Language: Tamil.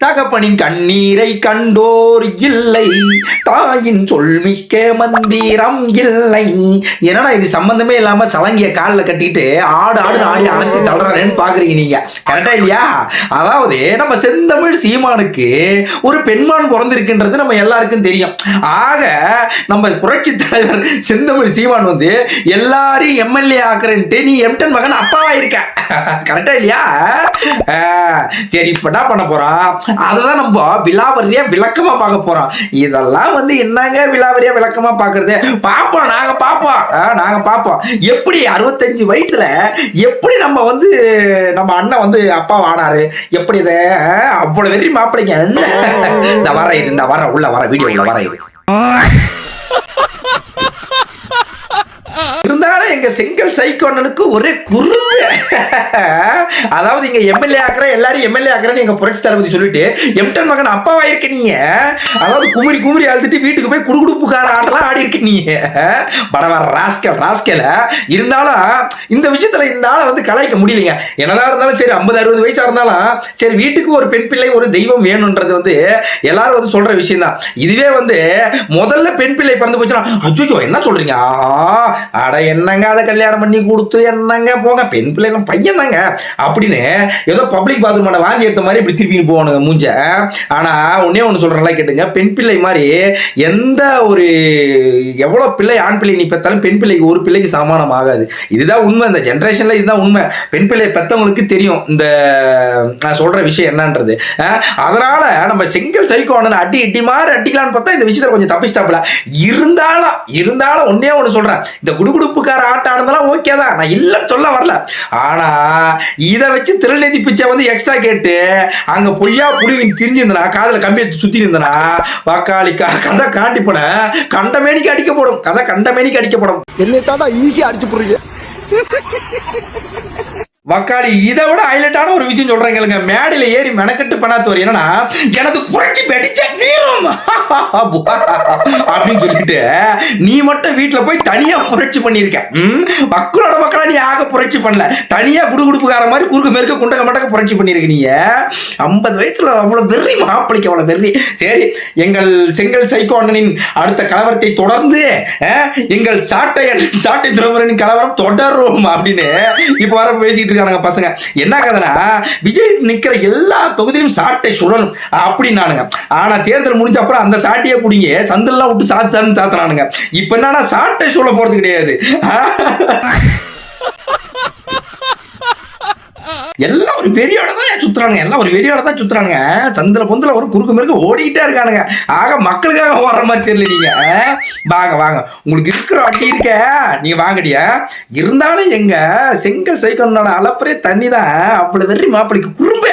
தகப்பனின் கண்ணீரை கண்டோர் இல்லை, தாயின் சொல்மிக்க மந்திரம் இல்லை. என்னடா இது சம்பந்தமே இல்லாம சலங்கிய காலில் கட்டிட்டு ஆடு ஆடு ஆடி அணைத்து தள்ளுறானேன்னு பாக்குறீங்க நீங்க. கரெக்டா இல்லையா? அதாவது நம்ம செந்தமிழ் சீமானுக்கு ஒரு பெண்மான் பிறந்திருக்குன்றது நம்ம எல்லாருக்கும் தெரியும். ஆக நம்ம புரட்சி தலைவர் செந்தமிழ் சீமான் வந்து எல்லாரையும் எம்எல்ஏ ஆக்குறேன்ட்டு நீ எம்டன் மகன் அப்பாவா இருக்க. கரெக்டா இல்லையா? சரி, இப்ப என்ன பண்ண போறோம், அததான் நம்ம விலாவரியா விளக்கமா பார்க்க போறோம். இதெல்லாம் வந்து என்னங்க விலாவரியா விளக்கமா பாக்குறது? பாப்போம், நாங்க பாப்போம் எப்படி 65 வயசுல எப்படி நம்ம வந்து நம்ம அண்ணன் வந்து அப்பா ஆனாரு, எப்படி இத அவ்வளவு வெறி மாப்பிளைங்க. இந்த வர உள்ள வர வீடியோ உள்ள வர இரு. இருந்தாலும் எங்க செங்கல் சைக்கோண்ணனுக்கு ஒரே குறும்பு. அதாவது இங்க எம்எல்ஏ ஆக்குற எல்லாரும் எம்எல்ஏ ஆக்குறேன்னு எங்க புரட்சி தளபதி சொல்லிட்டு எம்டன் மகன் அப்பாவா இருக்க நீங்க. அதாவது குமரி அழுதுட்டு வீட்டுக்கு போய் குடுகுடுப்புக்கார ஆட்டெல்லாம் ஆடி இருக்க நீங்க. பரவ ராஸ்கல். இருந்தாலும் இந்த விஷயத்துல இந்த ஆளை வந்து கலாய்க்க முடியலைங்க. என்னதான் இருந்தாலும் சரி, 50-60 வயசா இருந்தாலும் சரி, வீட்டுக்கு ஒரு பெண் பிள்ளை ஒரு தெய்வம் வேணும்ன்றது வந்து எல்லாரும் வந்து சொல்ற விஷயம் தான். இதுவே வந்து முதல்ல பெண் பிள்ளை பிறந்து போச்சுன்னா அச்சோ என்ன சொல்றீங்க, அட என்னங்க அதை கல்யாணம் பண்ணி கொடுத்து என்னங்க போங்க, பெண் பிள்ளைங்க பையன் தாங்க அப்படின்னு ஏதோ பப்ளிக் பாத்ரூம் வாங்கி எடுத்த மாதிரி இப்படி திருப்பி போகணுங்க மூஞ்ச. ஆனா ஒன்னே ஒன்று சொல்றேன் கேட்டுங்க, பெண் பிள்ளை மாதிரி எந்த ஒரு எவ்வளவு பிள்ளை ஆண் பிள்ளை நீ பெற்றாலும் பெண் பிள்ளைக்கு ஒரு பிள்ளைக்கு சமானம் ஆகாது. இதுதான் உண்மை, இந்த ஜென்ரேஷன்ல இதுதான் உண்மை. பெண் பிள்ளை பெற்றவங்களுக்கு தெரியும் இந்த நான் சொல்ற விஷயம் என்னன்றது. அதனால நம்ம செங்கல் சைக்கோண்ணன் அடி மாதிரி அடிக்கலான்னு பார்த்தா இந்த விஷயத்தை கொஞ்சம் தப்பிச்சிட்டாப்புல. இருந்தாலும் ஒன்னே ஒன்று சொல்றேன், இந்த குடுகுடுப்புக்கார ஆட்டம் ஆடுறதெல்லாம் ஓகே தான், நான் இல்ல சொல்ல வரல. ஆனா இதை வச்சு திருநெதி பிச்சை வந்து எக்ஸ்ட்ரா கேட்டு அங்க பொய்யா புடிவி திரிஞ்சிருந்தனா, காதல கம்பி எடுத்து சுத்தி இருந்தனா, வாக்காளி கதை காண்டி போன கண்டமேனிக்கு அடிக்கப்படும். கதை கண்டமேனிக்கு அடிக்கப்படும். என்னை தாண்டா ஈஸியா அடிச்சு போடுறீங்க. வக்காளி இதை விட ஹைலைட்டான ஒரு விஷயம் சொல்றேங்க. மேடையில ஏறி மெனக்கட்டு பண்ணாதவர் என்னன்னா, எனக்கு புரட்சி வெடிச்ச தீரும் அப்படின்னு சொல்லிட்டு நீ மட்டும் வீட்டுல போய் தனியா புரட்சி பண்ணிருக்க. மக்களோட மக்களா நீ ஆக புரட்சி பண்ணல, தனியா குடுகுடுப்புக்கார மாதிரி குறுக்கு மேற்க குண்டக மண்டக புரட்சி பண்ணிருக்க. நீங்க 50 வயசுல அவ்வளவு வெறி மாப்பிளைக்கு, அவ்வளவு வெறி. சரி, எங்கள் செங்கல் சைக்கோண்ணனின் அடுத்த கலவரத்தை தொடர்ந்து எங்கள் சாட்டை துறைமுறையின் கலவரம் தொடரும் அப்படின்னு இப்ப வர பேசிட்டு பசங்க. என்ன கதைனா, விஜய் நிக்கிற எல்லா தொகுதியிலும் சாட்டை சுழலும் அப்படின்னானுங்க. ஆனா தேர்தல் முடிஞ்ச அப்புறம் அந்த சாட்டையை புடிங்க சந்தெல்லாம் விட்டு சாத்து தாத்துறானுங்க. இப்ப என்னன்னா சாட்டை சுழ போறது கிடையாது. எல்லாம் ஒரு வெறியோட தான் சுத்துறானுங்க. சந்திர பொந்தில ஒரு குறுக்கு மேற்கு ஓடிக்கிட்டே இருக்கானுங்க. ஆக மக்களுக்காக ஓடுற மாதிரி தெரியல. நீங்க வாங்க உங்களுக்கு இருக்கிற அட்டி இருக்க நீங்க வாங்கடியா. இருந்தாலும் எங்க செங்கல் சைக்கோண்ணனோட அளப்பரே தண்ணி தான். அப்படி வெறி மாப்பிளைக்கு குறும்ப.